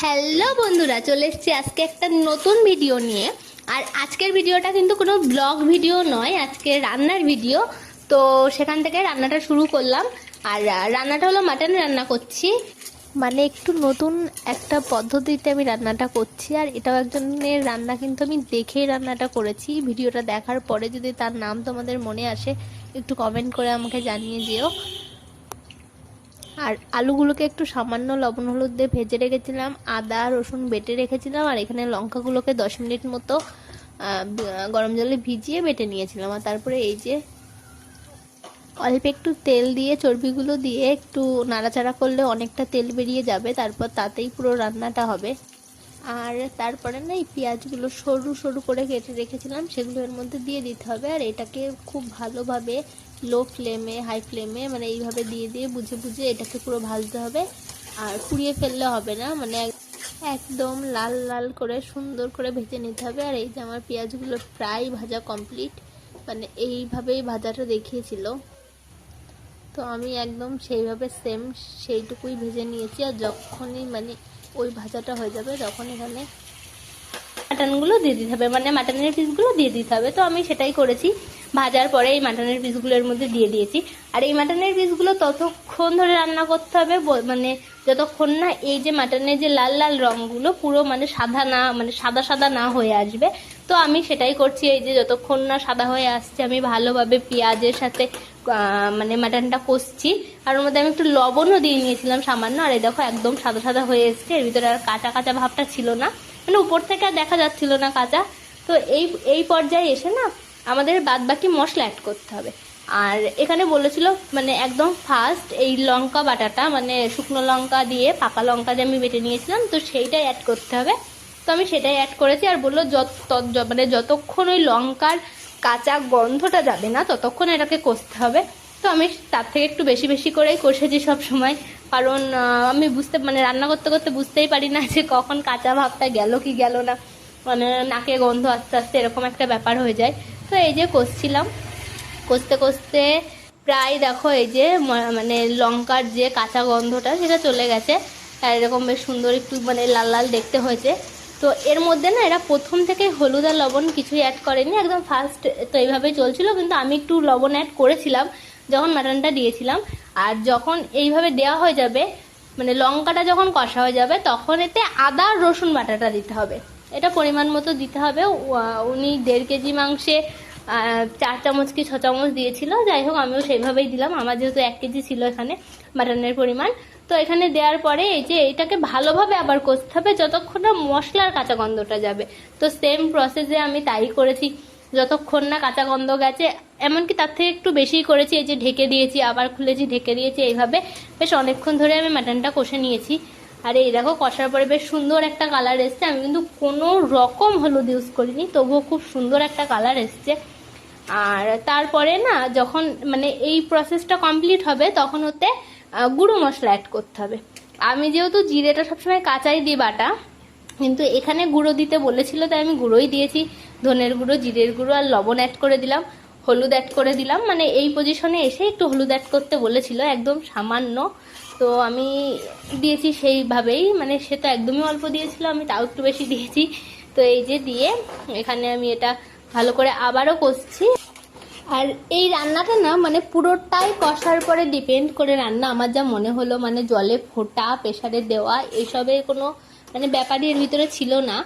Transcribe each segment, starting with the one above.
Hello বন্ধুরা, চলে এসেছি আজকে একটা নতুন ভিডিও নিয়ে। আর আজকের ভিডিওটা কিন্তু কোনো ব্লগ ভিডিও নয়, আজকে রান্নার ভিডিও। তো সেখান থেকে রান্নাটা শুরু করলাম। আর রান্নাটা হলো মাটন রান্না করছি, মানে একটু নতুন একটা পদ্ধতিতে আমি রান্নাটা করছি। আর এটাও একজনের রান্না, কিন্তু আমি দেখেই রান্নাটা করেছি। ভিডিওটা দেখার পরে যদি তার নাম তোমাদের মনে আসে একটু কমেন্ট করে আমাকে জানিয়ে যেও। আর আলুগুলোকে একটু সামান্য লবণ হলুদ দিয়ে ভেজে রেখেছিলাম, আদা রসুন বেটে রেখেছিলাম। আর এখানে লঙ্কাগুলোকে 10 মিনিট মতো গরম জলে ভিজিয়ে বেটে নিয়েছিলাম। আর তারপরে এই যে অল্প একটু তেল দিয়ে চর্বিগুলো দিয়ে একটু নাড়াচাড়া করলে অনেকটা তেল বেরিয়ে যাবে, তারপর তাতেই পুরো রান্নাটা হবে। আর তারপরে না এই পেঁয়াজগুলো সরু সরু করে কেটে রেখেছিলাম, সেগুলো এর মধ্যে দিয়ে দিতে হবে। আর এটাকে খুব ভালোভাবে লো ফ্লেমে হাই ফ্লেমে মানে এইভাবে দিয়ে দিয়ে বুঝে বুঝে এটাকে পুরো ভাজতে হবে। আর পুড়িয়ে ফেললে হবে না, মানে একদম লাল লাল করে সুন্দর করে ভেজে নিতে হবে। আর এই যে আমার পেঁয়াজগুলো প্রায় ভাজা কমপ্লিট, মানে এইভাবেই ভাজাটা দেখিয়েছিল, তো আমি একদম সেইভাবে সেম সেইটুকুই ভেজে নিয়েছি। আর যখনই মানে ওই ভাজাটা হয়ে যাবে তখন এখানে মাটনগুলো দিয়ে দিতে হবে, মানে মাটনের পিসগুলো দিয়ে দিতে হবে। তো আমি সেটাই করেছি, ভাজার পরে এই মাটনের পিসগুলো এর মধ্যে দিয়ে দিয়েছি। আর এই মাটনের পিসগুলো ততক্ষণ ধরে রান্না করতে হবে, মানে যতক্ষণ না এই যে মাটনের যে লাল লাল রঙগুলো পুরো মানে সাদা না, মানে সাদা সাদা না হয়ে আসবে। তো আমি সেটাই করছি, এই যে যতক্ষণ না সাদা হয়ে আসছে আমি ভালোভাবে পেঁয়াজের সাথে মানে মাটনটা কষছি। আর ওর মধ্যে আমি একটু লবণও দিয়ে নিয়েছিলাম সামান্য। আর এই দেখো একদম সাদা সাদা হয়ে এসছে, এর ভিতরে আর কাঁচা কাঁচা ভাবটা ছিল না, মানে উপর থেকে আর দেখা যাচ্ছিল না কাঁচা। তো এই পর্যায়ে এসে না আমাদের বাদ বাকি মশলা অ্যাড করতে হবে। আর এখানে বলেছিল মানে একদম ফার্স্ট এই লঙ্কা বাটাটা, মানে শুকনো লঙ্কা দিয়ে পাকা লঙ্কা দিয়ে আমি বেটে নিয়েছিলাম, তো সেইটাই অ্যাড করতে হবে। তো আমি সেটাই অ্যাড করেছি। আর বললো মানে যতক্ষণ ওই লঙ্কার কাঁচা গন্ধটা যাবে না ততক্ষণ এটাকে কষতে হবে। তো আমি তার থেকে একটু বেশি বেশি করেই কষেছি সব সময়, কারণ আমি মানে রান্না করতে করতে বুঝতেই পারি না যে কখন কাঁচা ভাবটা গেল কি গেল না, মানে নাকে গন্ধ আস্তে আস্তে এরকম একটা ব্যাপার হয়ে যায়। তো এই যে কষছিলাম, কষতে কষতে প্রায় দেখো এই যে মানে লঙ্কার যে কাঁচা গন্ধটা সেটা চলে গেছে। আর এরকম বেশ সুন্দর একটু মানে লাল লাল দেখতে হয়েছে। তো এর মধ্যে না এরা প্রথম থেকে হলুদ আর লবণ কিছুই অ্যাড করেনি, একদম ফার্স্ট তো এইভাবেই চলছিল। কিন্তু আমি একটু লবণ অ্যাড করেছিলাম যখন মাটনটা দিয়েছিলাম। আর যখন এইভাবে দেওয়া হয়ে যাবে, মানে লঙ্কাটা যখন কষা হয়ে যাবে তখন এতে আদা রসুন বাটাটা দিতে হবে। এটা পরিমাণ মতো দিতে হবে। উনি 1.5 কেজি মাংসে 4 চামচ কি 6 চামচ দিয়েছিল, যাই হোক আমিও সেইভাবেই দিলাম, আমার যেহেতু 1 কেজি ছিল এখানে মাটনের পরিমাণ। তো এখানে দেওয়ার পরে এই যে এটাকে ভালোভাবে আবার কষতে হবে যতক্ষণ না মশলার কাঁচা গন্ধটা যাবে। তো সেম প্রসেসে আমি তাই করেছি, যতক্ষণ না কাঁচা গন্ধ গেছে, এমনকি তার থেকে একটু বেশিই করেছি। এই যে ঢেকে দিয়েছি, আবার খুলেছি, ঢেকে দিয়েছি, এইভাবে বেশ অনেকক্ষণ ধরে আমি মাটনটা কষে নিয়েছি। আর এই দেখো কষার পরে বেশ সুন্দর একটা কালার এসছে, আমি কিন্তু কোনো রকম হলুদ ইউজ করিনি, তবুও খুব সুন্দর একটা কালার এসছে। আর তারপরে না যখন মানে এই প্রসেসটা কমপ্লিট হবে তখন ওতে গুঁড়ো মশলা অ্যাড করতে হবে। আমি যেহেতু জিরেটা সবসময় কাঁচাই দিই বাটা, কিন্তু এখানে গুঁড়ো দিতে বলেছিল তাই আমি গুঁড়োই দিয়েছি। ধনের গুঁড়ো, জিরের গুঁড়ো আর লবণ অ্যাড করে দিলাম, হলুদ অ্যাড করে দিলাম, মানে এই পজিশনে এসে একটু হলুদ অ্যাড করতে বলেছিল, একদম সামান্য। তো আমি দিয়েছি সেইভাবেই, মানে সে তো একদমই অল্প দিয়েছিল, আমি তাও একটু বেশি দিয়েছি। তো এই যে দিয়ে এখানে আমি এটা ভালো করে আবারও কষছি। আর এই রান্নাটা না মানে পুরোটাই কষার পরে ডিপেন্ড করে রান্না, আমার যা মনে হলো, মানে জলে ফোটা প্রেসারে দেওয়া এসবের কোনো মানে ব্যাপারই এর ভিতরে ছিল না।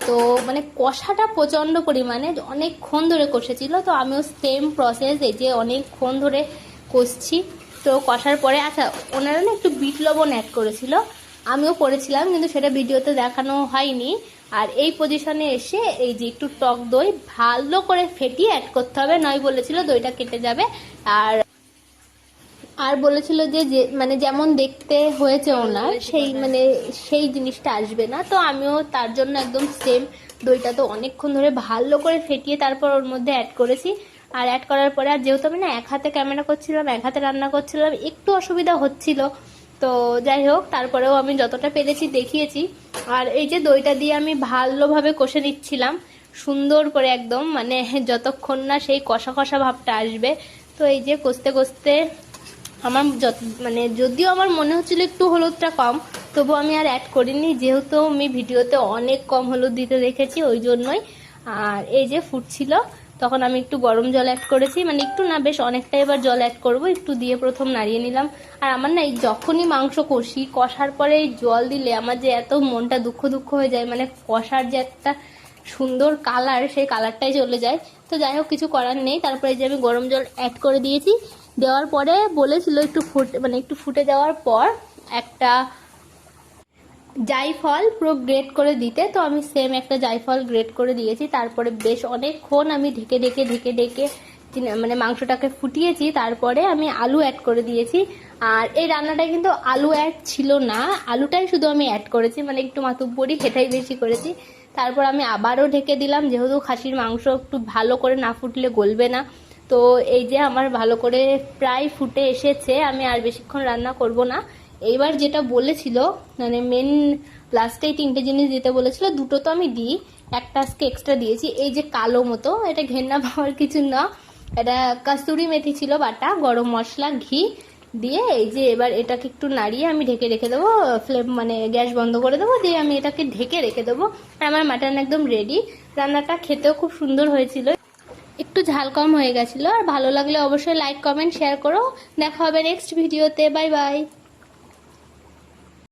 তো মানে কষাটা প্রচণ্ড পরিমাণে অনেকক্ষণ ধরে কষেছিল। তো আমিও সেম প্রসেস এই যে অনেকক্ষণ ধরে কষছি। তো কষার পরে আচ্ছা ওনারা না একটু বিট লবণ অ্যাড করেছিল, আমিও করেছিলাম, কিন্তু সেটা ভিডিওতে দেখানো হয়নি। আর এই পজিশনে এসে এই যে একটু টক দই ভালো করে ফেটিয়ে অ্যাড করতে হবে, নয় বলেছিল দইটা কেটে যাবে। আর আর বলেছিল যে মানে যেমন দেখতে হয়েছে ওনার সেই মানে সেই জিনিসটা আসবে না। তো আমিও তার জন্য একদম সেম দইটা তো অনেকক্ষণ ধরে ভালো করে ফেটিয়ে তারপর ওর মধ্যে অ্যাড করেছি। আর অ্যাড করার পরে আর যেহেতু আমি না এক হাতে ক্যামেরা করছিলাম, এক হাতে রান্না করছিলাম, একটু অসুবিধা হচ্ছিল। তো যাই হোক তারপরেও আমি যতটা পেরেছি দেখিয়েছি। আর এই যে দইটা দিয়ে আমি ভালোভাবে কষে নিচ্ছিলাম সুন্দর করে, একদম মানে যতক্ষণ না সেই কষা কষা ভাবটা আসবে। তো এই যে কষতে কষতে আমার মানে যদিও আমার মনে হচ্ছিল একটু হলুদটা কম, তবু আমি আর অ্যাড করিনি, যেহেতু আমি ভিডিওতে অনেক কম হলুদ দিতে দেখেছি ওই জন্যই। আর এই যে ফুটছিল তখন আমি একটু গরম জল অ্যাড করেছি, মানে একটু না বেশ অনেকটাই এবার জল অ্যাড করব, একটু দিয়ে প্রথম নাড়িয়ে নিলাম। আর আমার না এই যখনই মাংস কষার পরে এই জল দিলে আমার যে এত মনটা দুঃখ দুঃখ হয়ে যায়, মানে কষার যে একটা সুন্দর কালার, সেই কালারটাই চলে যায়। তো যাই হোক, কিছু করার নেই। তারপরে যে আমি গরম জল অ্যাড করে দিয়েছি, দেওয়ার পরে বলেছিল একটু ফুটে যাওয়ার পর একটা জায়ফল পুরো গ্রেট করে দিতে, তো আমি সেম একটা জায়ফল গ্রেট করে দিয়েছি। তারপরে বেশ অনেকক্ষণ আমি ঢেকে ঢেকে মানে মাংসটাকে ফুটিয়েছি। তারপরে আমি আলু অ্যাড করে দিয়েছি। আর এই রান্নাটায় কিন্তু আলু অ্যাড ছিল না, আলুটাই শুধু আমি অ্যাড করেছি, মানে একটু মাতুব্বরি সেটাই বেশি করেছি। তারপর আমি আবারও ঢেকে দিলাম, যেহেতু খাসির মাংস একটু ভালো করে না ফুটলে গলবে না। তো এই যে আমার ভালো করে প্রায় ফুটে এসেছে, আমি আর বেশিক্ষণ রান্না করব না। এইবার যেটা বলেছিল, মানে মেন লাস্টে 3টে জিনিস দিতে বলেছিল, 2টো তো আমি দিই, একটা আজকে এক্সট্রা দিয়েছি। এই যে কালো মতো, এটা ঘেন্না পাওয়ার কিছু না, এটা কসুরি মেথি ছিল বাটা, গরম মশলা, ঘি দিয়ে এই যে এবার এটাকে একটু নাড়িয়ে আমি ঢেকে রেখে দেবো, ফ্লেম মানে গ্যাস বন্ধ করে দেবো, দিয়ে আমি এটাকে ঢেকে রেখে দেবো। আর আমার মাটন একদম রেডি। রান্নাটা খেতেও খুব সুন্দর হয়েছিল, একটু ঝাল কম হয়ে গেছিলো। আর ভালো লাগলে অবশ্যই লাইক কমেন্ট শেয়ার করো। দেখা হবে নেক্সট ভিডিওতে, বাই বাই।